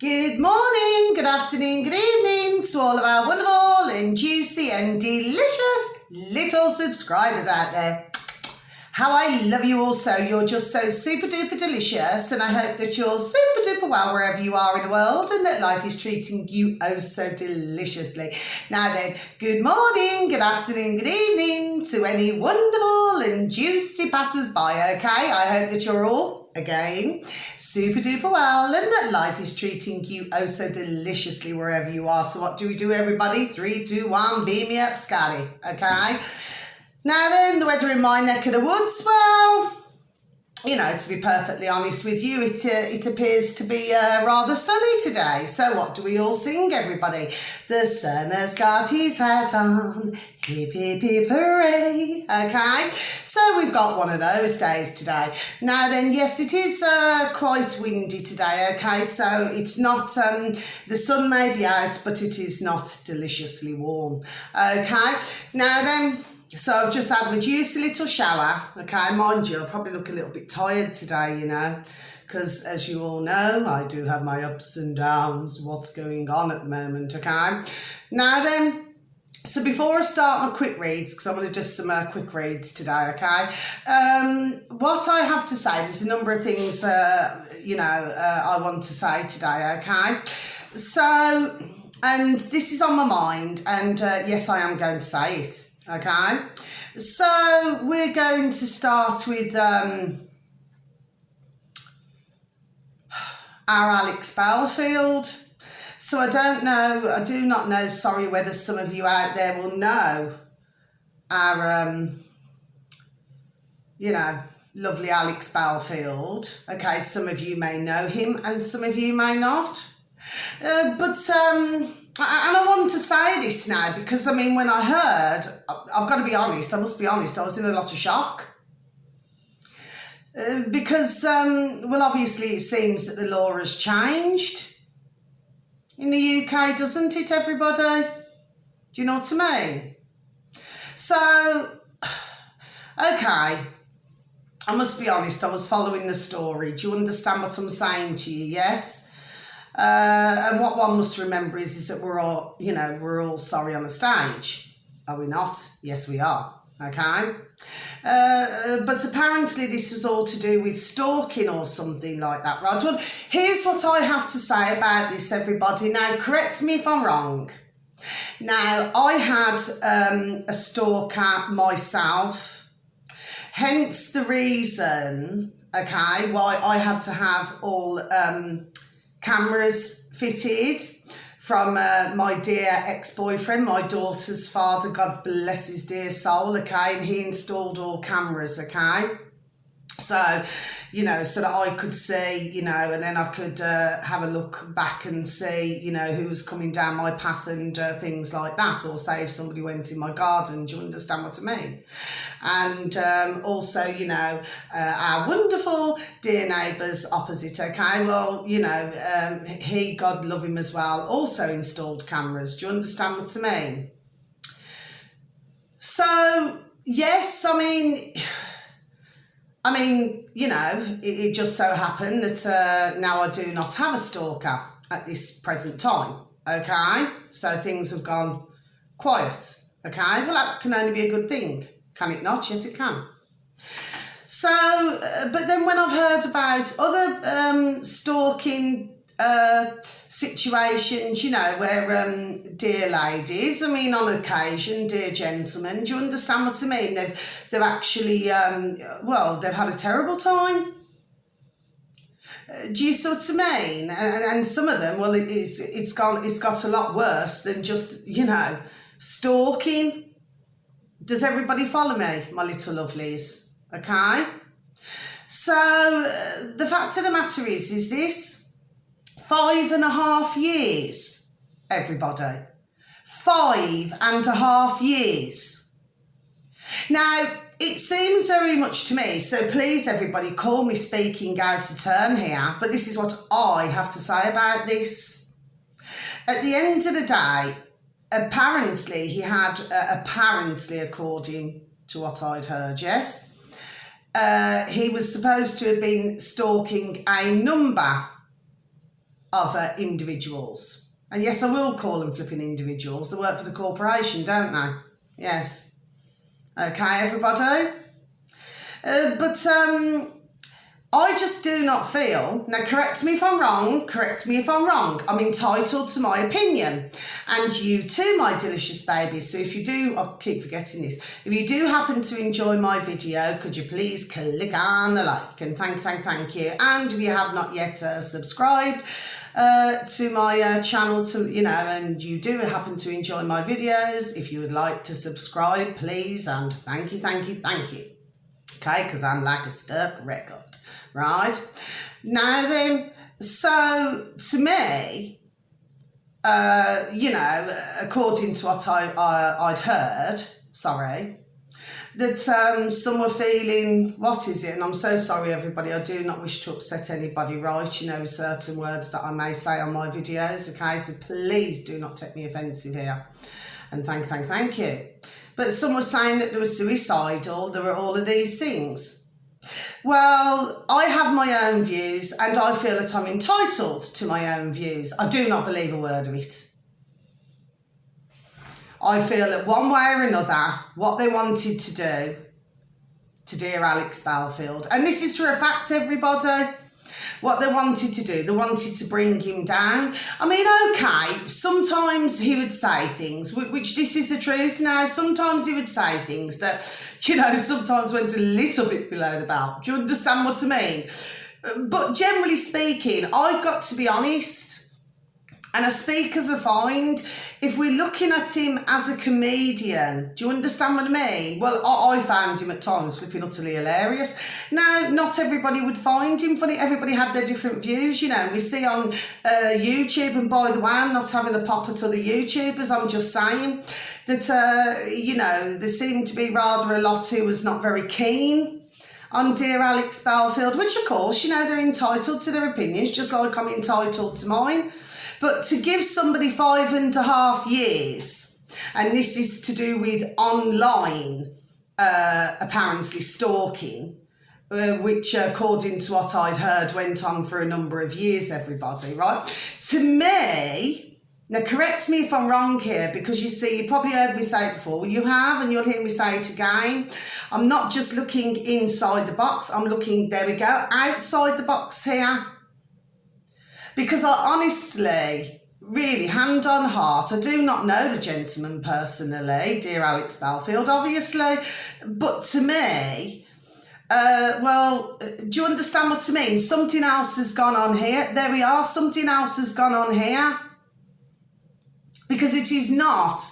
Good morning, good afternoon, good evening to all of our wonderful and juicy and delicious little subscribers out there. How I love you all so. You're just so super duper delicious, and I hope that you're super duper well wherever you are in the world and that life is treating you oh so deliciously. Now then, good morning, good afternoon, good evening to any wonderful and juicy passers-by, okay? I hope that you're all, again, super duper well and that life is treating you oh so deliciously wherever you are. So what do we do, everybody? 3, 2, 1, beam me up, Scotty, okay? Now then, the weather in my neck of the woods, well, you know, to be perfectly honest with you, it appears to be rather sunny today. So what do we all sing, everybody? The sun has got his hat on, hip, hip, hip, hooray, okay? So we've got one of those days today. Now then, yes, it is quite windy today, okay? So it's not, the sun may be out, but it is not deliciously warm, okay? Now then, so I've just had my juicy little shower, okay, mind you, I probably look a little bit tired today, you know, because as you all know, I do have my ups and downs, what's going on at the moment, okay. Now then, so before I start my quick reads, because I'm going to do some quick reads today, okay, what I have to say, there's a number of things, I want to say today, okay. So, and this is on my mind, and yes, I am going to say it. Okay, so we're going to start with our Alex Belfield. So I do not know, sorry, whether some of you out there will know our, lovely Alex Belfield. Okay, some of you may know him and some of you may not. And I want to say this now because, I mean, when I heard, I've got to be honest, I must be honest, I was in a lot of shock. Because, obviously it seems that the law has changed in the UK, doesn't it, everybody? Do you know what I mean? So, okay, I must be honest, I was following the story. Do you understand what I'm saying to you? Yes? And what one must remember is that we're all sorry on the stage. Are we not? Yes, we are. Okay. But apparently this was all to do with stalking or something like that, right? Well, here's what I have to say about this, everybody. Now, correct me if I'm wrong. Now, I had a stalker myself, hence the reason, okay, why I had to have all cameras fitted from my dear ex-boyfriend, my daughter's father, God bless his dear soul, okay, and he installed all cameras, okay, so, so that I could see, and then I could have a look back and see, who was coming down my path and things like that, or say if somebody went in my garden, do you understand what I mean? And also, our wonderful dear neighbours opposite, okay, well, he, God love him as well, also installed cameras, do you understand what I mean? So, yes, I mean, it just so happened that now I do not have a stalker at this present time, okay? So things have gone quiet, okay? Well, that can only be a good thing, can it not? Yes, it can. So, but then when I've heard about other stalking situations, where dear ladies, on occasion, dear gentlemen, do you understand what I mean? They've actually, they've had a terrible time. Do you see what I mean? And some of them, well, it's got a lot worse than just, stalking. Does everybody follow me, my little lovelies? Okay? So, the fact of the matter is this. 5.5 years, everybody. 5.5 years. Now, it seems very much to me, so please everybody call me speaking out of turn here, but this is what I have to say about this. At the end of the day, apparently he had, according to what I'd heard, yes, he was supposed to have been stalking a number of individuals. And yes, I will call them flipping individuals. They work for the corporation, don't they? Yes. Okay, everybody? But I just do not feel, now correct me if I'm wrong, I'm entitled to my opinion. And you too, my delicious babies. So if you do, I keep forgetting this, if you do happen to enjoy my video, could you please click on the like, and thank you. And if you have not yet subscribed to my channel, and you do happen to enjoy my videos, if you would like to subscribe, please, and thank you. Okay, because I'm like a stuck record. Right, now then, so to me, according to what I'd heard, that some were feeling, what is it? And I'm so sorry, everybody, I do not wish to upset anybody, right? With certain words that I may say on my videos, okay? So please do not take me offensive here. And thank you. But some were saying that they were suicidal, there were all of these things. Well, I have my own views and I feel that I'm entitled to my own views. I do not believe a word of it. I feel that one way or another, what they wanted to do to dear Alex Belfield, and this is for a fact, everybody, what they wanted to do, they wanted to bring him down. I mean, okay, sometimes he would say things, which this is the truth now, sometimes he would say things that, sometimes went a little bit below the belt. Do you understand what I mean? But generally speaking, I've got to be honest, and I speak as I find. If we're looking at him as a comedian, do you understand what I mean? Well, I found him at times flipping utterly hilarious. Now, not everybody would find him funny. Everybody had their different views, We see on YouTube, and by the way, I'm not having a pop at other YouTubers. I'm just saying that, there seemed to be rather a lot who was not very keen on dear Alex Belfield, which, of course, they're entitled to their opinions, just like I'm entitled to mine. But to give somebody 5.5 years, and this is to do with online, apparently stalking, which according to what I'd heard went on for a number of years, everybody, right? To me, now correct me if I'm wrong here, because you see, you probably heard me say it before, you have, and you'll hear me say it again. I'm not just looking inside the box, I'm looking, there we go, outside the box here. Because I honestly, really, hand on heart, I do not know the gentleman personally, dear Alex Belfield, obviously, but to me, do you understand what I mean? Something else has gone on here. There we are, something else has gone on here. Because it is not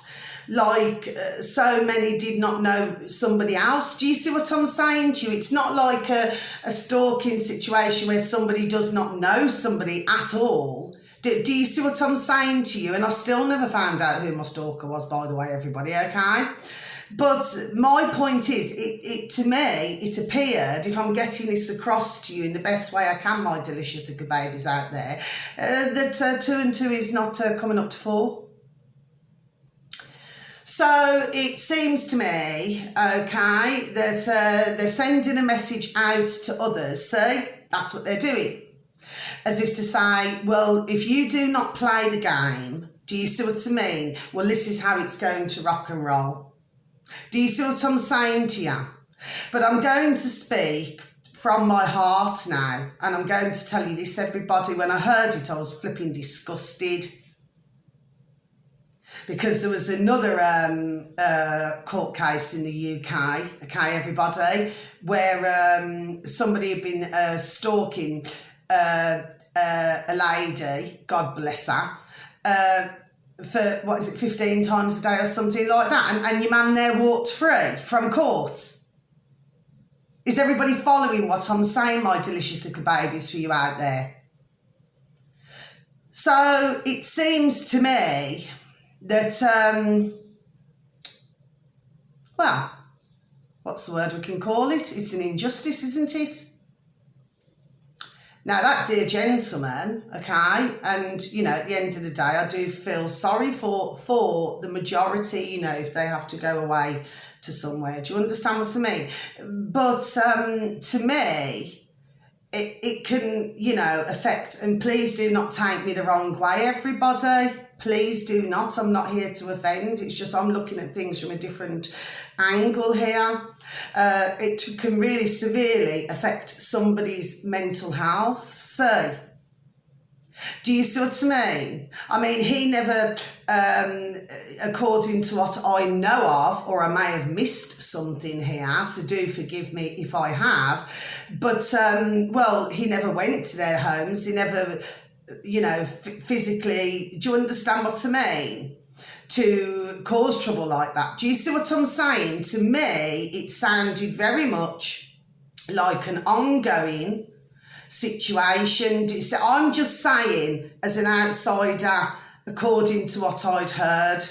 like so many did not know somebody else. Do you see what I'm saying to you? It's not like a stalking situation where somebody does not know somebody at all. Do you see what I'm saying to you? And I still never found out who my stalker was, by the way, everybody, okay? But my point is, to me, it appeared, if I'm getting this across to you in the best way I can, my delicious little babies out there, that 2 and 2 is not coming up to 4. So it seems to me, okay, that they're sending a message out to others. See, that's what they're doing. As if to say, well, if you do not play the game, do you see what I mean? Well, this is how it's going to rock and roll. Do you see what I'm saying to you? But I'm going to speak from my heart now, and I'm going to tell you this, everybody. When I heard it, I was flipping disgusted. Because there was another court case in the UK, okay, everybody, where somebody had been stalking a lady, God bless her, for, 15 times a day or something like that, and your man there walked free from court. Is everybody following what I'm saying, my delicious little babies, for you out there? So it seems to me that, well, what's the word we can call it? It's an injustice, isn't it? Now, that dear gentleman, okay, and, at the end of the day, I do feel sorry for the majority, if they have to go away to somewhere. Do you understand what I mean? But to me, it can, you know, affect, and please do not take me the wrong way, everybody. Please do not. I'm not here to offend. It's just I'm looking at things from a different angle here. It can really severely affect somebody's mental health. So, do you see what I mean? I mean, he never, according to what I know of, or I may have missed something here, so do forgive me if I have, but, well, he never went to their homes. He never, you know, physically, do you understand what I mean? To cause trouble like that. Do you see what I'm saying? To me, it sounded very much like an ongoing situation. So I'm just saying, as an outsider, according to what I'd heard,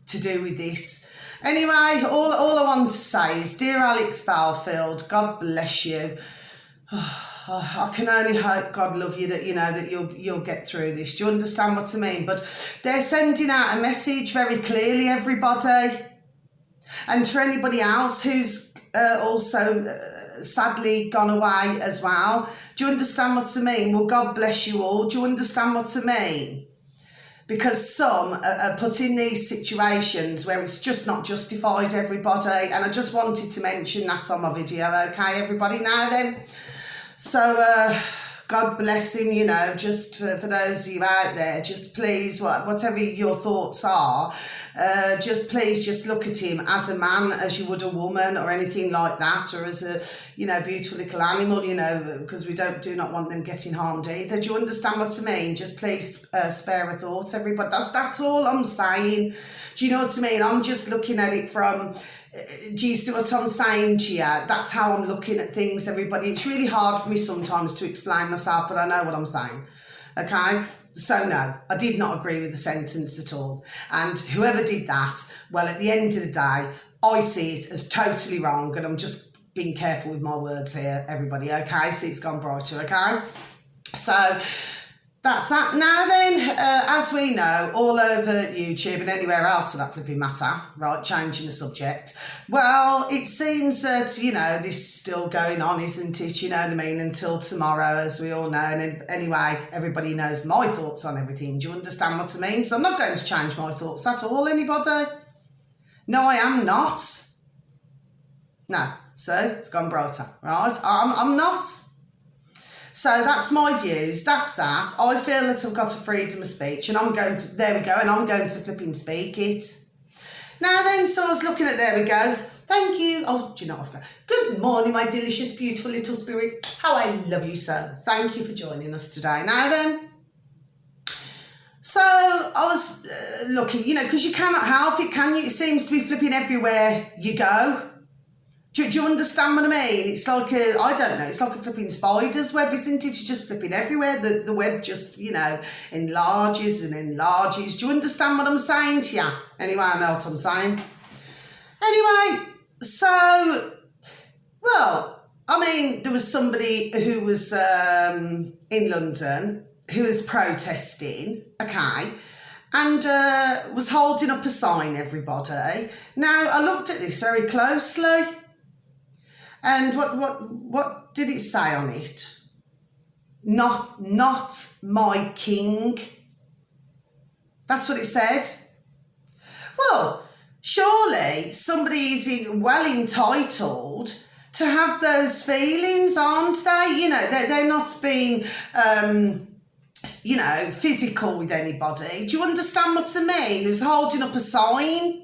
to do with this. Anyway, all I want to say is, dear Alex Belfield, God bless you. I can only hope, God love you, that, you know, that you'll get through this. Do you understand what I mean? But they're sending out a message very clearly, everybody. And for anybody else who's also sadly gone away as well, do you understand what I mean? Well, God bless you all. Do you understand what I mean? Because some are put in these situations where it's just not justified, everybody. And I just wanted to mention that on my video, okay, everybody? Now then, so God bless him, you know, just for those of you out there, just please, whatever your thoughts are, just please just look at him as a man, as you would a woman or anything like that, or as a, you know, beautiful little animal, you know, because we do not want them getting harmed either. Do you understand what I mean? Just please spare a thought, everybody. That's all I'm saying. Do you know what I mean? I'm just looking at it from... Do you see what I'm saying to you? That's how I'm looking at things, everybody. It's really hard for me sometimes to explain myself, but I know what I'm saying, okay? So no, I did not agree with the sentence at all. And whoever did that, well, at the end of the day, I see it as totally wrong, and I'm just being careful with my words here, everybody, okay? See, it's gone brighter, okay? So... that's that. Now then, as we know, all over YouTube and anywhere else for that flipping matter, right, changing the subject, well, it seems that, you know, this is still going on, isn't it? You know what I mean? Until tomorrow, as we all know. And anyway, everybody knows my thoughts on everything. Do you understand what I mean? So I'm not going to change my thoughts at all, anybody? No, I am not. No. So, it's gone brighter, right? I'm not. So that's my views, that's that. I feel that I've got a freedom of speech, and I'm going to, there we go, and I'm going to flipping speak it. Now then, so I was looking at, there we go, thank you. Oh, do you know what I've got? Good morning, my delicious, beautiful little spirit. How I love you so. Thank you for joining us today. Now then, so I was looking, you know, because you cannot help it, can you? It seems to be flipping everywhere you go. Do you understand what I mean? It's like I don't know, it's like a flipping spider's web, isn't it? It's just flipping everywhere. The web just, you know, enlarges and enlarges. Do you understand what I'm saying to you? Anyway, I know what I'm saying. Anyway, so, well, I mean, there was somebody who was in London who was protesting, okay, and was holding up a sign, everybody. Now, I looked at this very closely. And what did it say on it? Not my king. That's what it said. Well, surely somebody is well entitled to have those feelings, aren't they? You know, they're not being, you know, physical with anybody. Do you understand what I mean? There's holding up a sign.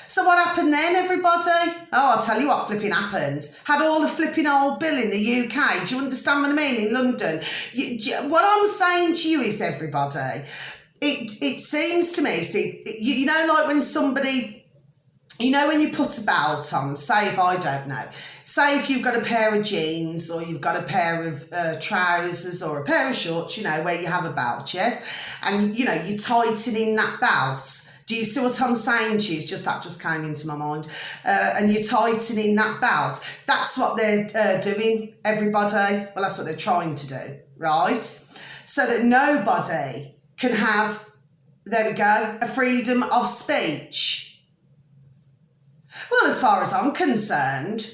So what happened then, everybody? Oh, I'll tell you what flipping happened. Had all the flipping old bill in the UK. Do you understand what I mean? In London. What I'm saying to you is, everybody, it seems to me, see, you know, like when somebody, you know, when you put a belt on, say if I don't know, say if you've got a pair of jeans or you've got a pair of trousers or a pair of shorts, you know, where you have a belt, yes? And, you know, you're tightening that belt. Do you see what I'm saying to you? It's just that just came into my mind. And you're tightening that belt. That's what they're doing, everybody. Well, that's what they're trying to do, right? So that nobody can have, there we go, a freedom of speech. Well, as far as I'm concerned,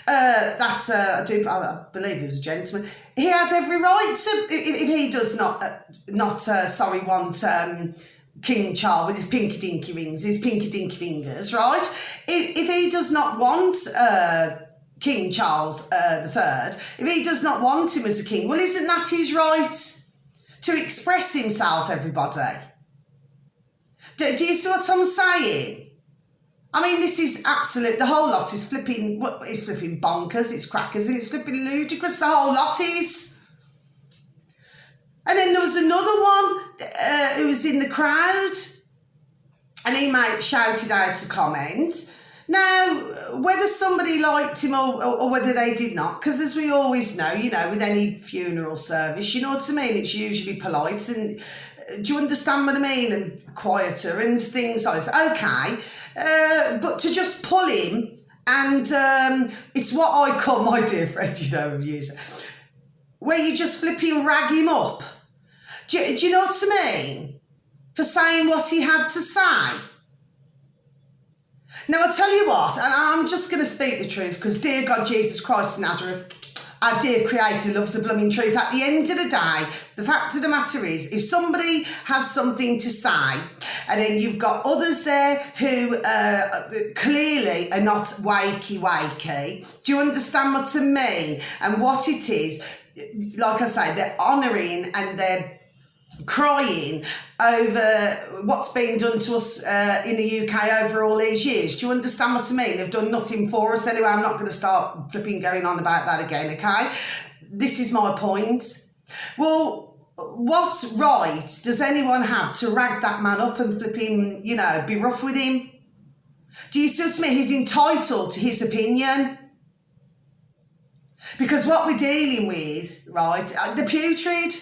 I believe he was a gentleman. He had every right to, if he does not want King Charles with his pinky dinky rings, his pinky dinky fingers, right? If he does not want King Charles III, if he does not want him as a king, well, isn't that his right to express himself, everybody? Do you see what I'm saying? I mean, this is absolute, the whole lot is flipping bonkers, it's crackers, and it's flipping ludicrous, the whole lot is. And then there was another one who was in the crowd, and he shouted out a comment. Now, whether somebody liked him or whether they did not, because as we always know, with any funeral service, you know what I mean, it's usually polite and, do you understand what I mean, and quieter and things like this. Okay. But to just pull him, and it's what I call, my dear friend, where you just flipping rag him up. Do you know what I mean? For saying what he had to say. Now, I'll tell you what, and I'm just going to speak the truth, because dear God, Jesus Christ of Nazareth, our dear Creator loves the blooming truth. At the end of the day, the fact of the matter is, if somebody has something to say, and then you've got others there who clearly are not wakey, do you understand what I mean? And what it is, like I say, they're honouring and they're crying over what's been done to us in the UK over all these years. Do you understand what I mean? They've done nothing for us anyway. I'm not going to start flipping going on about that again, okay? This is my point. Well, what right does anyone have to rag that man up and flipping, be rough with him? Do you see what I mean? He's entitled to his opinion. Because what we're dealing with, right, the putrid.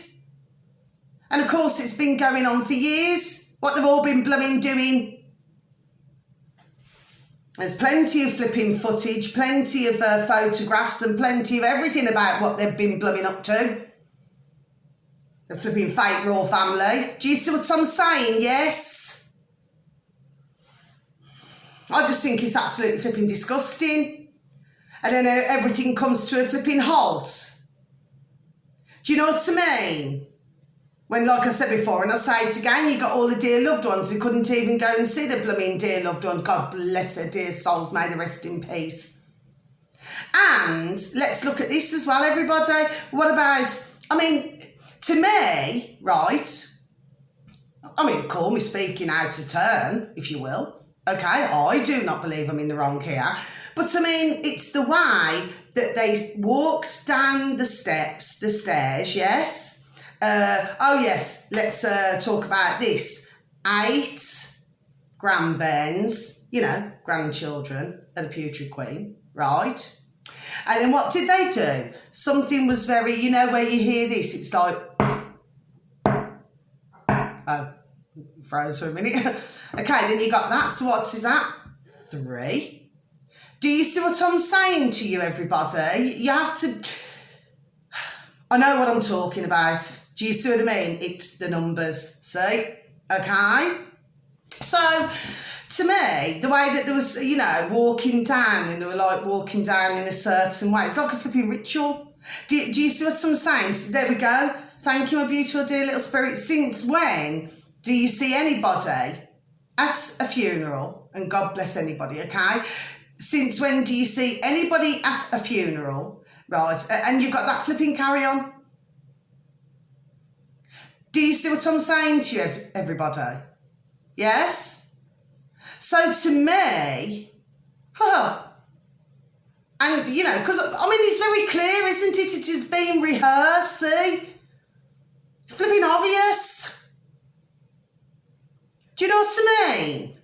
And of course, it's been going on for years, what they've all been blooming doing. There's plenty of flipping footage, plenty of photographs, and plenty of everything about what they've been blooming up to. The flipping fake royal family. Do you see what I'm saying? Yes. I just think it's absolutely flipping disgusting. And then everything comes to a flipping halt. Do you know what I mean? When, like I said before, and I say it again, you got all the dear loved ones who couldn't even go and see the blooming dear loved ones. God bless their dear souls, may they rest in peace. And let's look at this as well, everybody. What about, to me, right, call me speaking out of turn, if you will. Okay, I do not believe I'm in the wrong here. But, it's the way that they walked down the stairs, yes? Yes, let's talk about this. 8 grandbairns, grandchildren of the putrid queen, right? And then what did they do? Something was very, where you hear this, it's like, oh, froze for a minute. Okay, then you got that, so what is that? 3. Do you see what I'm saying to you, everybody? You have to, I know what I'm talking about. Do you see what I mean? It's the numbers, see? Okay? So, to me, the way that there was, walking down, and they were like walking down in a certain way, it's like a flipping ritual. Do you see what I'm saying? So there we go. Thank you, my beautiful dear little spirit. Since when do you see anybody at a funeral, and God bless anybody, okay? Since when do you see anybody at a funeral, right, and you've got that flipping carry on? Do you see what I'm saying to you, everybody? Yes? So to me, and, because, it's very clear, isn't it? It is being rehearsed, see? Flipping obvious. Do you know what I mean?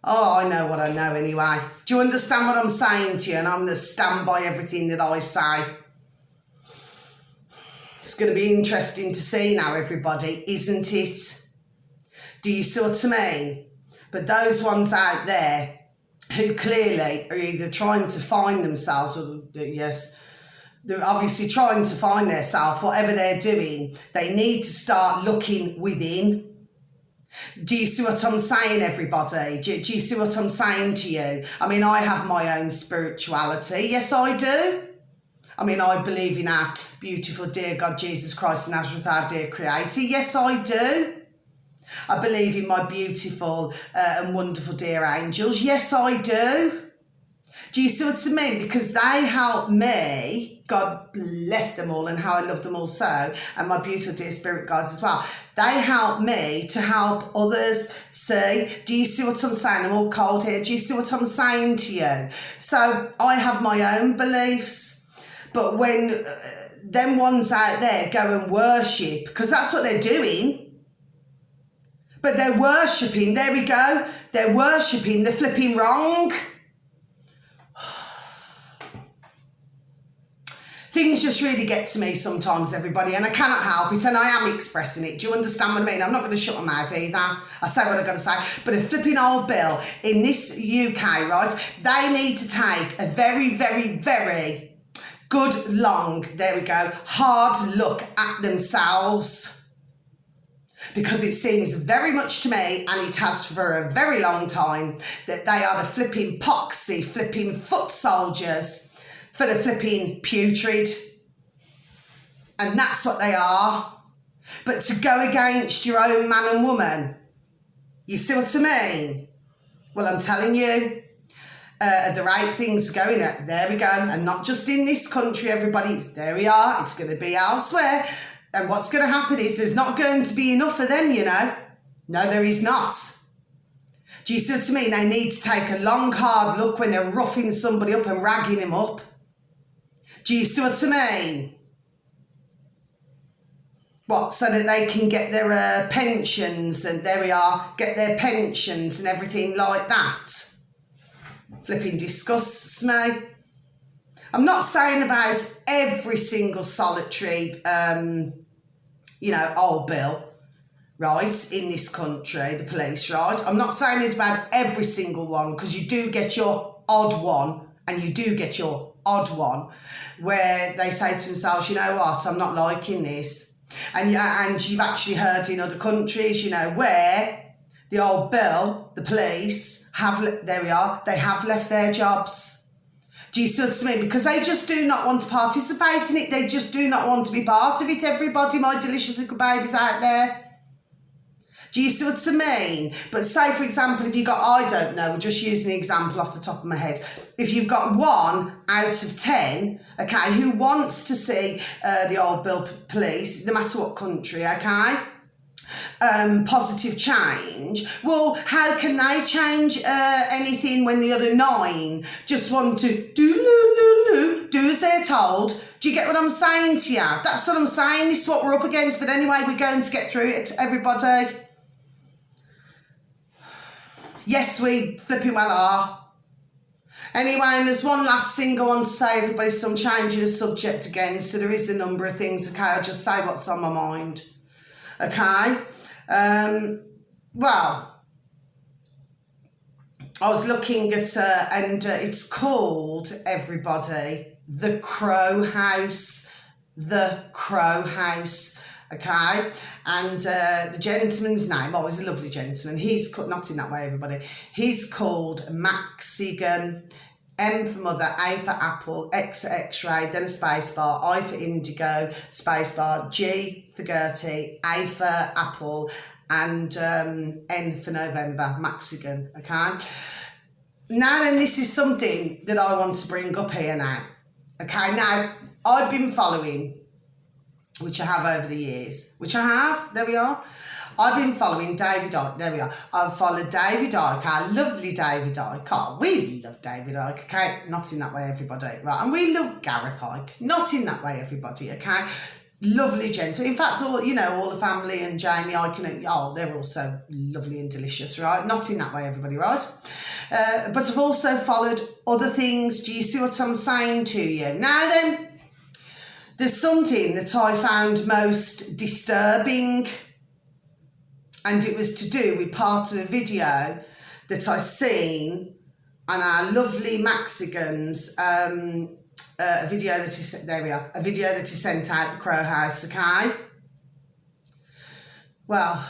Oh, I know what I know anyway. Do you understand what I'm saying to you? And I'm going to stand by everything that I say. It's going to be interesting to see now, everybody, isn't it? Do you see what I mean? But those ones out there who clearly are either trying to find themselves, or yes, they're obviously trying to find themselves, whatever they're doing, they need to start looking within. Do you see what I'm saying, everybody? Do you see what I'm saying to you? I mean, I have my own spirituality. Yes, I do. I mean, I believe in our beautiful, dear God, Jesus Christ of Nazareth, our dear Creator. Yes, I do. I believe in my beautiful and wonderful, dear angels. Yes, I do. Do you see what I mean? Because they help me, God bless them all and how I love them all so, and my beautiful dear spirit guides as well. They help me to help others see. Do you see what I'm saying? I'm all cold here. Do you see what I'm saying to you? So I have my own beliefs, but when them ones out there go and worship, because that's what they're doing, but they're worshipping, there we go, they're worshipping the flipping wrong. Things just really get to me sometimes, everybody, and I cannot help it, and I am expressing it. Do you understand what I mean? I'm not going to shut my mouth either. I say what I've got to say. But a flipping old bill in this UK, right, they need to take a very, very, very good, long, there we go, hard look at themselves. Because it seems very much to me, and it has for a very long time, that they are the flipping poxy, flipping foot soldiers for the flipping putrid. And that's what they are. But to go against your own man and woman, you see what I mean? Well, I'm telling you, at the rate things are going at, there we go. And not just in this country, everybody, there we are, it's going to be elsewhere. And what's going to happen is there's not going to be enough of them, you know. No, there is not. Do you see what I mean? They need to take a long, hard look when they're roughing somebody up and ragging him up. Do you see what I mean? What, so that they can get their pensions, and there we are, get their pensions and everything like that. Flipping disgusts me. I'm not saying about every single solitary, old bill, right, in this country, the police, right? I'm not saying it about every single one, because you do get your odd one, and you do get your odd one, where they say to themselves, you know what, I'm not liking this. And you've actually heard in other countries, you know, where the old bill, the police, there we are, they have left their jobs. Do you see what I mean? Because they just do not want to participate in it. They just do not want to be part of it, everybody, my delicious little babies out there. Do you see what I mean? But say, for example, if you got, I don't know, we'll just use an example off the top of my head. If you've got 1 out of 10, okay, who wants to see the old bill police, no matter what country, okay, positive change, well, how can they change anything when the other 9 just want to do as they're told? Do you get what I'm saying to you? That's what I'm saying. This is what we're up against. But anyway, we're going to get through it, everybody. Yes, we flipping well are. Anyway, and there's one last thing I want to say, everybody, so I'm changing the subject again. So there is a number of things, okay? I'll just say what's on my mind, okay? Well, I was looking at, and it's called, everybody, The Crow House. The Crow House. Okay, and the gentleman's name, oh, he's a lovely gentleman. He's called, not in that way, everybody. He's called Max Sigan. M for mother, A for apple, X for X-ray, then a space bar, I for indigo, space bar, G for Gertie, A for apple, and N for November, Max Sigan. Okay. Now then, this is something that I want to bring up here now. Okay. Now I've been following, which I have over the years, there we are. I've been following David Icke, there we are. I've followed David Icke, our lovely David Icke. Oh, we love David Icke, okay? Not in that way, everybody, right? And we love Gareth Icke, not in that way, everybody, okay? Lovely, gentle. In fact, all the family and Jamie Icke, they're also lovely and delicious, right? Not in that way, everybody, right? But I've also followed other things. Do you see what I'm saying to you? Now then, there's something that I found most disturbing, and it was to do with part of a video that I seen on our lovely Maxigans, a video that he sent out the Crow House, okay? Well,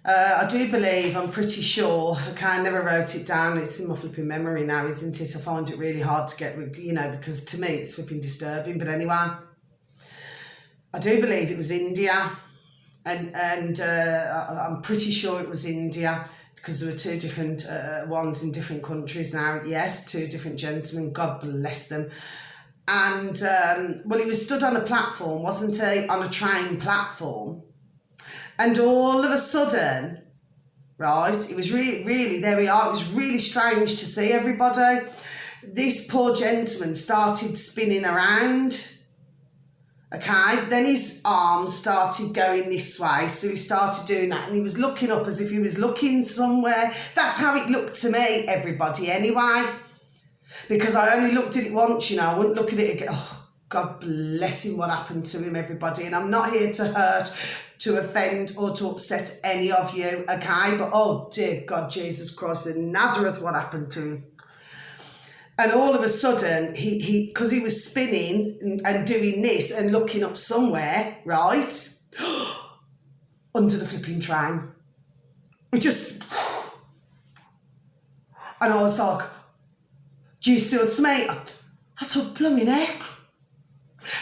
I do believe, I'm pretty sure, I never wrote it down, it's in my flipping memory now, isn't it? I find it really hard to get, you know, because to me it's flipping disturbing. But anyway, I do believe it was India, and I'm pretty sure it was India, because there were two different ones in different countries now. Yes, two different gentlemen, God bless them. And, well, he was stood on a platform, wasn't he? On a train platform. And all of a sudden, right, it was really, there we are, it was really strange to see everybody. This poor gentleman started spinning around, okay? Then his arms started going this way, so he started doing that, and he was looking up as if he was looking somewhere. That's how it looked to me, everybody, anyway. Because I only looked at it once, you know, I wouldn't look at it again. Oh, God bless him, what happened to him, everybody. And I'm not here to hurt, to offend, or to upset any of you, okay? But, oh, dear God, Jesus Christ in Nazareth, what happened to him? And all of a sudden, because he was spinning and doing this and looking up somewhere, right, under the flipping train. It just... And I was like... Do you see what I mean? I thought, blooming heck.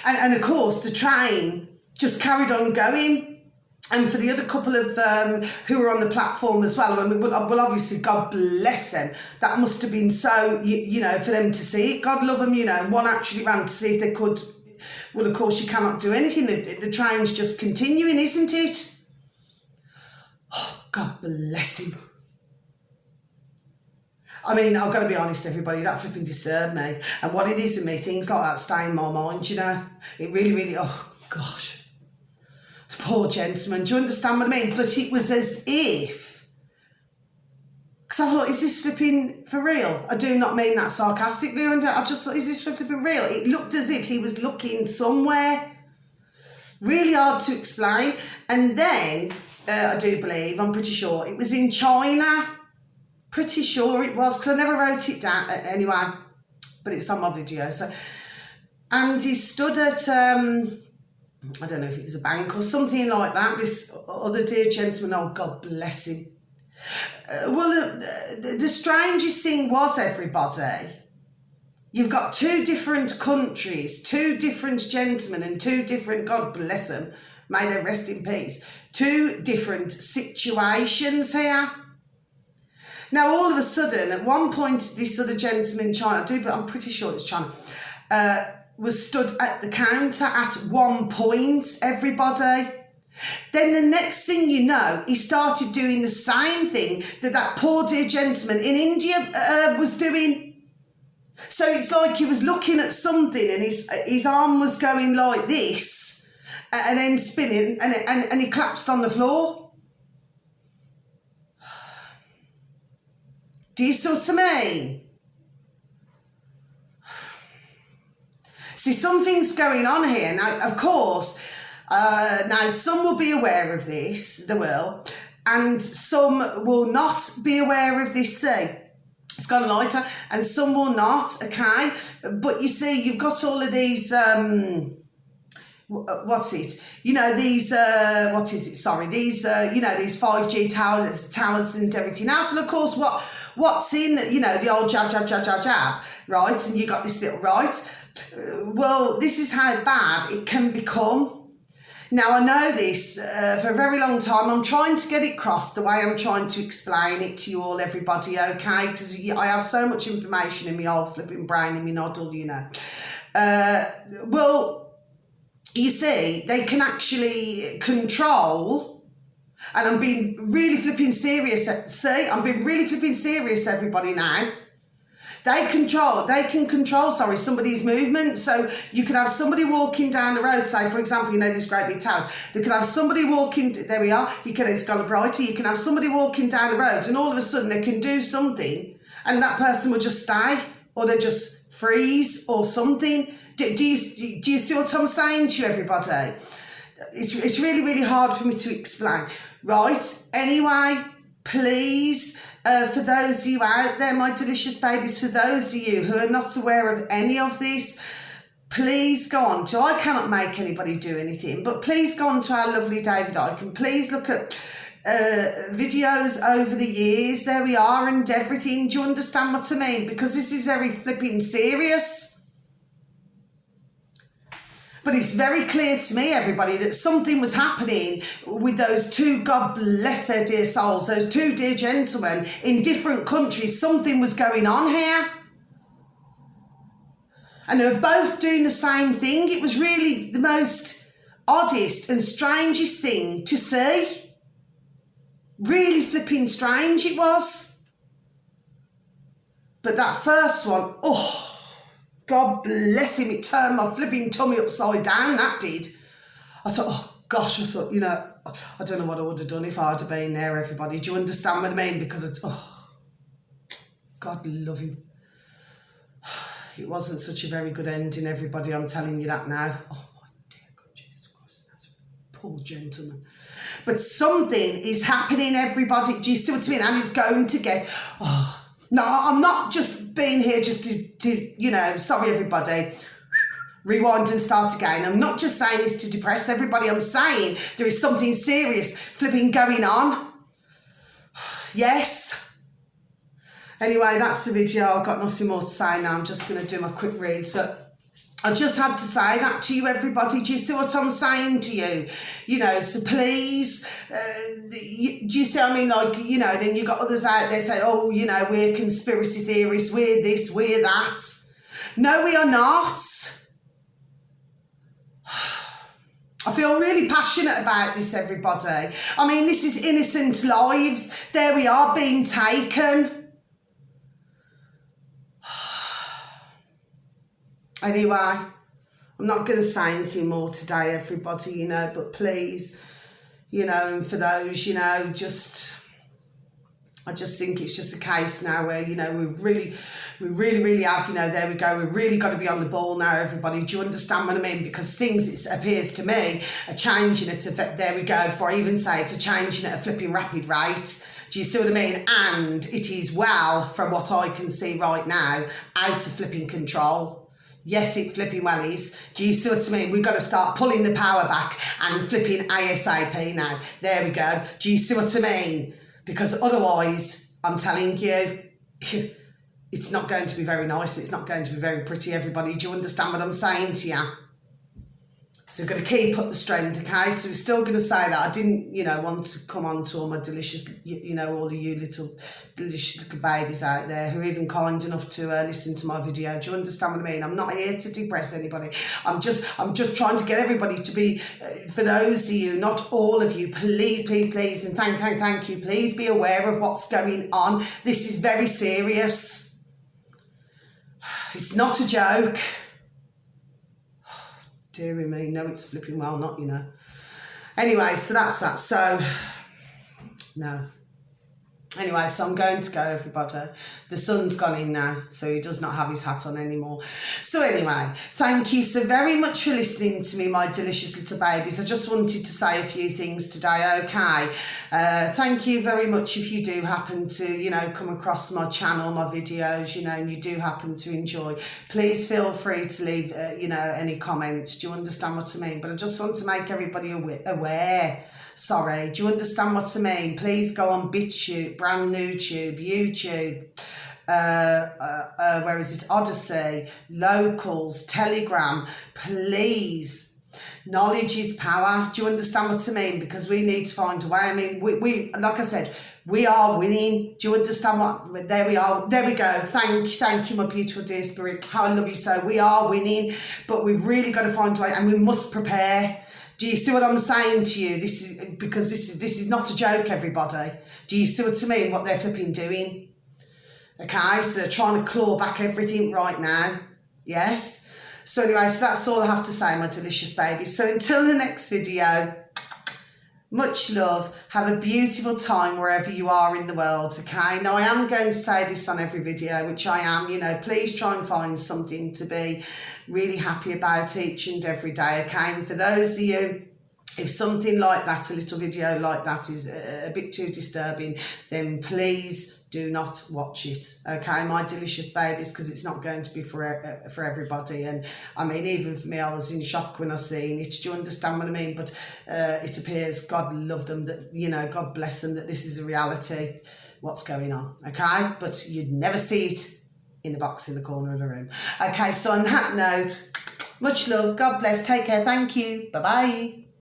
And of course, the train just carried on going. And for the other couple of who were on the platform as well, I mean, well, obviously, God bless them. That must have been so, you know, for them to see it. God love them, you know. One actually ran to see if they could. Well, of course, you cannot do anything. The train's just continuing, isn't it? Oh, God bless him. I mean, I've got to be honest, everybody, that flipping disturbed me. And what it is with me, things like that stay in my mind, you know. It really, oh, gosh. The poor gentleman, do you understand what I mean? But it was as if... Because I thought, is this flipping for real? I do not mean that sarcastically. I just thought, is this flipping real? It looked as if he was looking somewhere. Really hard to explain. And then, I do believe, I'm pretty sure, it was in China. Pretty sure it was, because I never wrote it down anyway, but it's on my video. So, and he stood at, I don't know if it was a bank or something like that, this other dear gentleman, oh, God bless him. Well, the strangest thing was, everybody, you've got two different countries, two different gentlemen and two different, God bless them, may they rest in peace, two different situations here. Now, all of a sudden, at one point, this other gentleman in China, but I'm pretty sure it's China, was stood at the counter at one point, everybody. Then the next thing you know, he started doing the same thing that poor dear gentleman in India was doing. So it's like he was looking at something and his arm was going like this and then spinning and he collapsed on the floor. Do you see what I mean? See, something's going on here. Now, of course, now some will be aware of this, they will, and some will not be aware of this, see. It's gone lighter, and some will not, okay? But you see, you've got all of these, what's it? You know, these, what is it? Sorry, these, you know, these 5G towers and everything else. And of course, what's in, you know, the old jab, right? And you got this little, right? Well, this is how bad it can become. Now, I know this for a very long time. I'm trying to get it across the way I'm trying to explain it to you all, everybody, okay? Because I have so much information in my old flipping brain, in my noddle, you know. Well, you see, they can actually control, and I'm being really flipping serious, see? I'm being really flipping serious, everybody, now. They can control, somebody's movement. So you could have somebody walking down the road, say, for example, you know, these great big towers. They could have somebody walking, there we are, it's gone brighter. You can have somebody walking down the road and all of a sudden they can do something and that person will just stay or they just freeze or something. Do you see what I'm saying to you, everybody? It's really, really hard for me to explain. Right, anyway, please... for those of you out there, my delicious babies, for those of you who are not aware of any of this, please go on to, I cannot make anybody do anything, but please go on to our lovely David Icke and please look at videos over the years. There we are, and everything. Do you understand what I mean? Because this is very flipping serious. But it's very clear to me, everybody, that something was happening with those two, God bless their dear souls, those two dear gentlemen in different countries. Something was going on here. And they were both doing the same thing. It was really the most oddest and strangest thing to see. Really flipping strange it was. But that first one, oh, God bless him, it turned my flipping tummy upside down, that did. I thought, oh gosh, I thought, I don't know what I would have done if I'd have been there, everybody. Do you understand what I mean? Because it's, God love him. It wasn't such a very good ending, everybody, I'm telling you that now. Oh my dear God, Jesus Christ, that's a poor gentleman. But something is happening, everybody. Do you see what I mean? And it's going to get, no, I'm not just being here just to sorry everybody, rewind and start again. I'm not just saying this to depress everybody. I'm saying there is something serious flipping going on. Yes. Anyway, that's the video. I've got nothing more to say now. I'm just going to do my quick reads, but I just had to say that to you, everybody. Do you see what I'm saying to you? So please, do you see what I mean? Like, then you got others out there saying, oh, we're conspiracy theorists, we're this, we're that. No, we are not. I feel really passionate about this, everybody. I mean, this is innocent lives. There we are being taken. Anyway, I'm not going to say anything more today, everybody, but please, and for those, I just think it's just a case now where, we really have, there we go, we've really got to be on the ball now, everybody. Do you understand what I mean? Because things, it appears to me, are changing at there we go, before I even say it, are changing at a flipping rapid rate. Do you see what I mean? And it is, well, from what I can see right now, out of flipping control. Yes, it flipping well is. Do you see what I mean? We've got to start pulling the power back and flipping ASAP now. There we go. Do you see what I mean? Because otherwise, I'm telling you, it's not going to be very nice. It's not going to be very pretty, everybody. Do you understand what I'm saying to you? So we're going to keep up the strength, okay? So we're still going to say that. I didn't, want to come on to all my delicious, all of you little delicious little babies out there who are even kind enough to listen to my video. Do you understand what I mean? I'm not here to depress anybody. I'm just trying to get everybody to be, for those of you, not all of you, please, and thank you, please be aware of what's going on. This is very serious. It's not a joke. Dearie me, no, it's flipping well not, Anyway, so that's that. So, no. Anyway, so I'm going to go, everybody. The sun's gone in now, so he does not have his hat on anymore. So anyway, thank you so very much for listening to me, my delicious little babies. I just wanted to say a few things today, okay? Thank you very much if you do happen to, come across my channel, my videos, and you do happen to enjoy. Please feel free to leave, any comments. Do you understand what I mean? But I just want to make everybody aware. Sorry, do you understand what I mean? Please go on BitChute, Brand New Tube, YouTube, where is it? Odyssey, Locals, Telegram. Please, knowledge is power. Do you understand what I mean? Because we need to find a way. I mean, we like I said, we are winning. Do you understand what? There we are. There we go. Thank you, my beautiful dear spirit. How I love you so. We are winning, but we've really got to find a way, and we must prepare. Do you see what I'm saying to you? This is not a joke, everybody. Do you see what I mean? What they're flipping doing? Okay, so they're trying to claw back everything right now. Yes. So anyway, so that's all I have to say, my delicious babies. So until the next video, much love. Have a beautiful time wherever you are in the world, okay? Now, I am going to say this on every video, which I am, please try and find something to be really happy about each and every day, okay? And for those of you, if something like that, a little video like that is a bit too disturbing, then please do not watch it, okay, my delicious babies, because it's not going to be for everybody. And I mean, even for me, I was in shock when I seen it. Do you understand what I mean? But it appears, God love them, that, you know, God bless them, that this is a reality, what's going on, okay? But you'd never see it in a box in the corner of the room. Okay, so on that note, much love, God bless, take care, thank you, bye-bye.